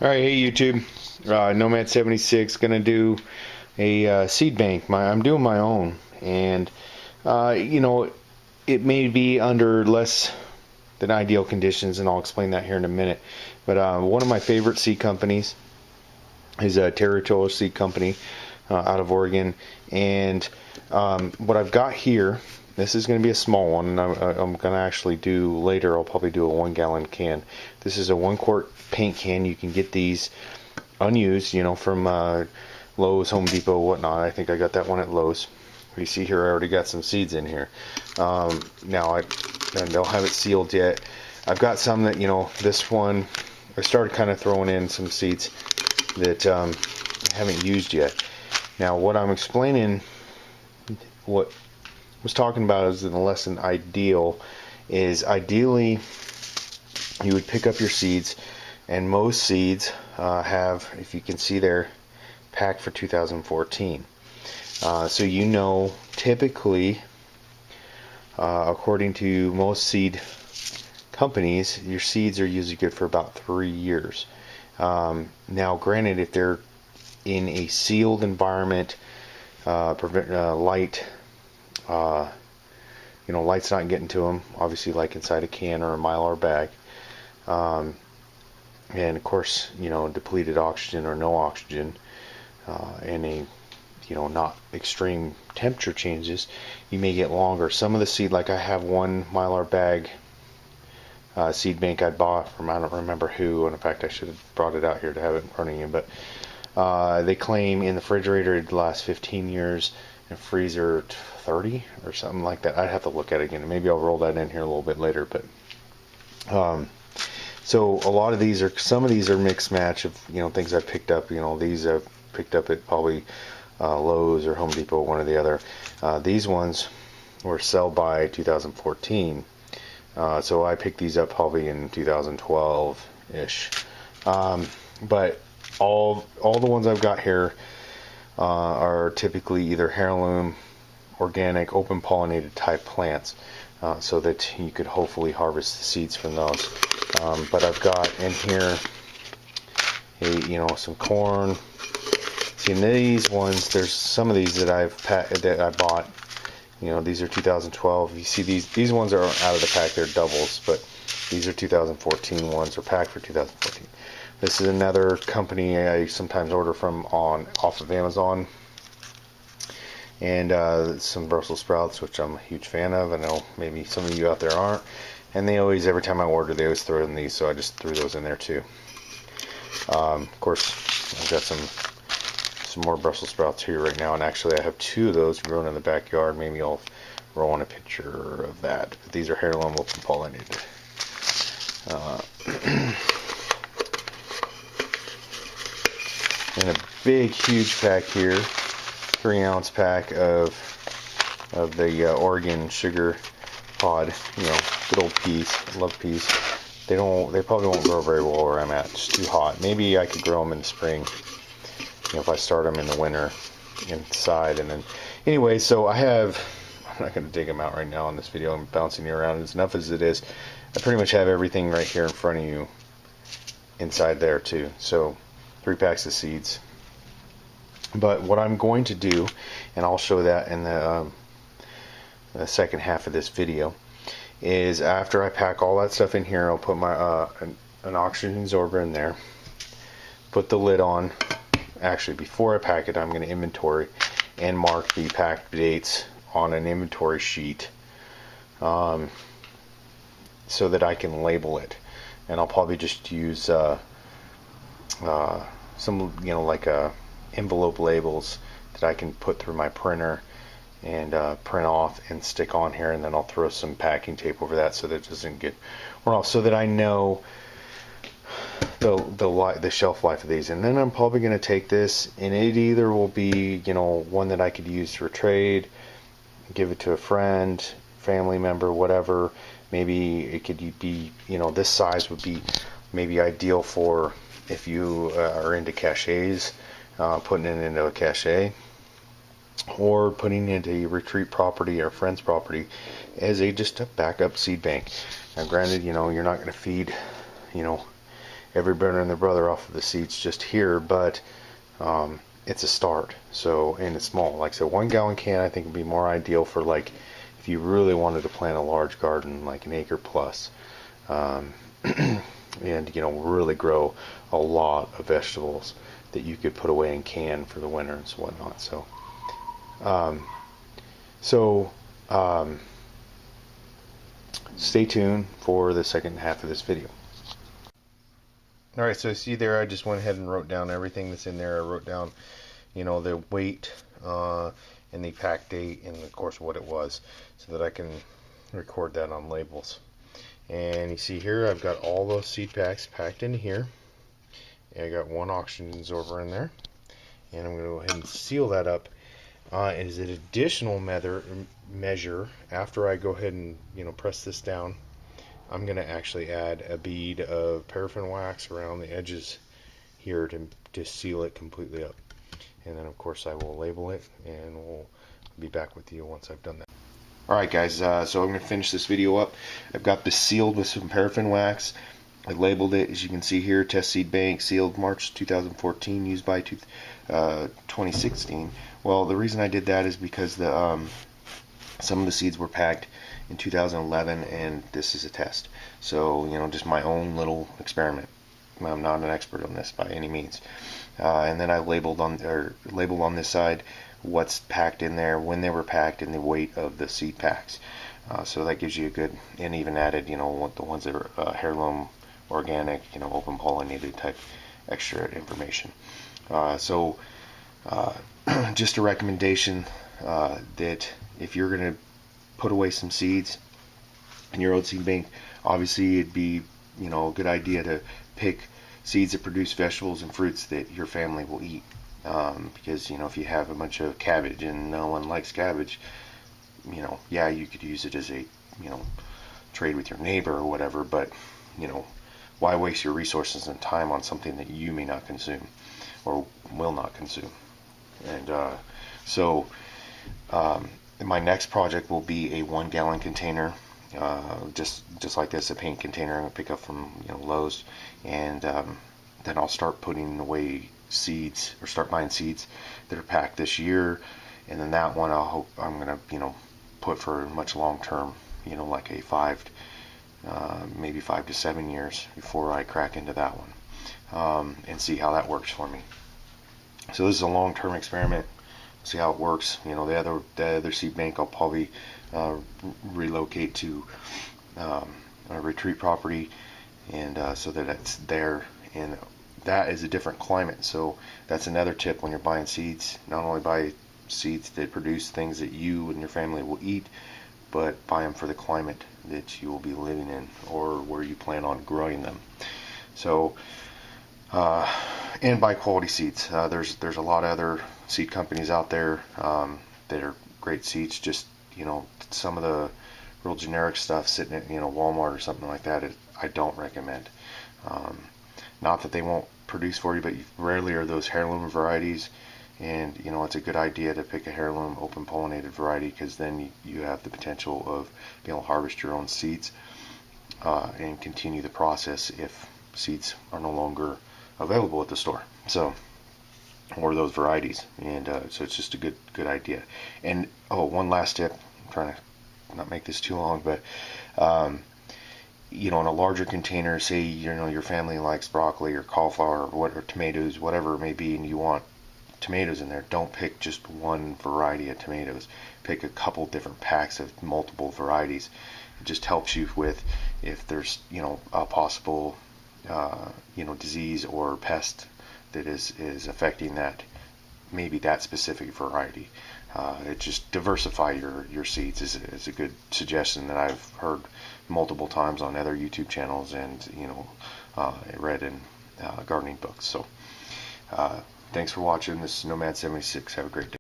All right, hey YouTube, Nomad76 gonna do a seed bank. I'm doing my own, and you know it may be under less than ideal conditions, and I'll explain that here in a minute. But one of my favorite seed companies is a Territorial Seed Company out of Oregon, and what I've got here. This is going to be a small one, and I'm going to actually do later. I'll probably do a 1 gallon can. This is a 1 quart paint can. You can get these unused, from Lowe's, Home Depot, whatnot. I think I got that one at Lowe's. You see here, I already got some seeds in here. Now I don't have it sealed yet. I've got some that, this one, I started kind of throwing in some seeds that I haven't used yet. Now what I'm explaining, what was talking about is in the lesson ideal is ideally you would pick up your seeds, and most seeds have, if you can see there, packed for 2014. So typically according to most seed companies, your seeds are usually good for about 3 years. Now granted, if they're in a sealed environment, light light's not getting to them, obviously, like inside a can or a Mylar bag, and of course, depleted oxygen or no oxygen, and a not extreme temperature changes, you may get longer. Some of the seed, like I have one Mylar bag seed bank I bought from, I don't remember who, and in fact I should have brought it out here to have it in front of you, but they claim in the refrigerator it lasts 15 years, and freezer 30 or something like that. I'd have to look at it again. Maybe I'll roll that in here a little bit later. But so a lot of these are, some of these are mixed match of things I picked up. These I've picked up at probably Lowe's or Home Depot, one or the other. These ones were sell by 2014, so I picked these up probably in 2012 ish. But all the ones I've got here are typically either heirloom, organic, open pollinated type plants, so that you could hopefully harvest the seeds from those. But I've got in here some corn. See, in these ones, there's some of these that I bought. These are 2012. You see, these ones are out of the pack. They're doubles, but these are 2014 ones. Are packed for 2014. This is another company I sometimes order from off of Amazon, and some Brussels sprouts, which I'm a huge fan of. I know maybe some of you out there aren't, and they always, every time I order, they always throw in these, so I just threw those in there too. Of course, I've got some more Brussels sprouts here right now, and actually I have 2 of those growing in the backyard. Maybe I'll roll in a picture of that. But these are heirloom, open pollinated. And a big, huge pack here, 3-ounce pack of the Oregon sugar pod. Good old peas. I love peas. They probably won't grow very well where I'm at. It's too hot. Maybe I could grow them in the spring, if I start them in the winter inside. And then, anyway, so I'm not going to dig them out right now in this video. I'm bouncing you around. As enough as it is, I pretty much have everything right here in front of you inside there too. So 3 packs of seeds. But what I'm going to do, and I'll show that in the second half of this video, is after I pack all that stuff in here, I'll put my an oxygen absorber in there, put the lid on. Actually, before I pack it, I'm going to inventory and mark the packed dates on an inventory sheet, so that I can label it. And I'll probably just use some like envelope labels that I can put through my printer and print off and stick on here, and then I'll throw some packing tape over that so that it doesn't get worn off, so that I know the shelf life of these. And then I'm probably going to take this, and it either will be one that I could use for trade, give it to a friend, family member, whatever. Maybe it could be, this size would be maybe ideal for if you are into cachets, putting it into a cache, or putting it into a retreat property or friend's property as just a backup seed bank. Now granted, you're not going to feed, everybody and their brother off of the seeds just here, but it's a start. So, and it's small. Like I said, 1 gallon can I think would be more ideal for, like, if you really wanted to plant a large garden, like an acre plus, and really grow a lot of vegetables that you could put away and can for the winter and whatnot. So, stay tuned for the second half of this video. Alright, so see there, I just went ahead and wrote down everything that's in there. I wrote down, the weight, and the pack date, and of course what it was, so that I can record that on labels. And you see here, I've got all those seed packs packed in here. And I got 1 oxygen absorber in there. And I'm going to go ahead and seal that up. As an additional measure, after I go ahead and press this down, I'm going to actually add a bead of paraffin wax around the edges here to seal it completely up. And then of course I will label it, and we'll be back with you once I've done that. Alright guys, so I'm going to finish this video up. I've got this sealed with some paraffin wax. I labeled it, as you can see here, Test Seed Bank, sealed March 2014, used by 2016. Well, the reason I did that is because some of the seeds were packed in 2011, and this is a test. So, just my own little experiment. I'm not an expert on this by any means. And then I labeled on this side what's packed in there, when they were packed, and the weight of the seed packs. So that gives you a good, and even added, the ones that are heirloom, organic, open pollinated type extra information. Just a recommendation that if you're going to put away some seeds in your old seed bank, obviously it'd be a good idea to pick seeds that produce vegetables and fruits that your family will eat, because if you have a bunch of cabbage and no one likes cabbage, yeah, you could use it as a trade with your neighbor or whatever, but why waste your resources and time on something that you may not consume or will not consume? And my next project will be a 1 gallon container, just like this, a paint container I'm going to pick up from Lowe's, and then I'll start putting away seeds, or start buying seeds that are packed this year, and then that one I'm going to put for much long term, like a maybe 5 to 7 years before I crack into that one, and see how that works for me. So this is a long-term experiment. See how it works. The other seed bank I'll probably relocate to a retreat property, and so that it's there, and that is a different climate. So that's another tip when you're buying seeds. Not only buy seeds that produce things that you and your family will eat, but buy them for the climate that you will be living in, or where you plan on growing them. So and buy quality seeds. There's a lot of other seed companies out there that are great seeds. Just some of the real generic stuff sitting at Walmart or something like that, I don't recommend. Not that they won't produce for you, but rarely are those heirloom varieties. And it's a good idea to pick a heirloom open pollinated variety, because then you have the potential of being able to harvest your own seeds and continue the process if seeds are no longer available at the store, or those varieties. And so it's just a good idea. And one last tip, I'm trying to not make this too long, but in a larger container, say your family likes broccoli or cauliflower or tomatoes, whatever it may be, and you want tomatoes in there, don't pick just one variety of tomatoes. Pick a couple different packs of multiple varieties. It just helps you with, if there's a possible disease or pest that is affecting maybe that specific variety. It just diversify your seeds is a good suggestion that I've heard multiple times on other YouTube channels, and read in gardening books. So thanks for watching. This is Nomad 76. Have a great day.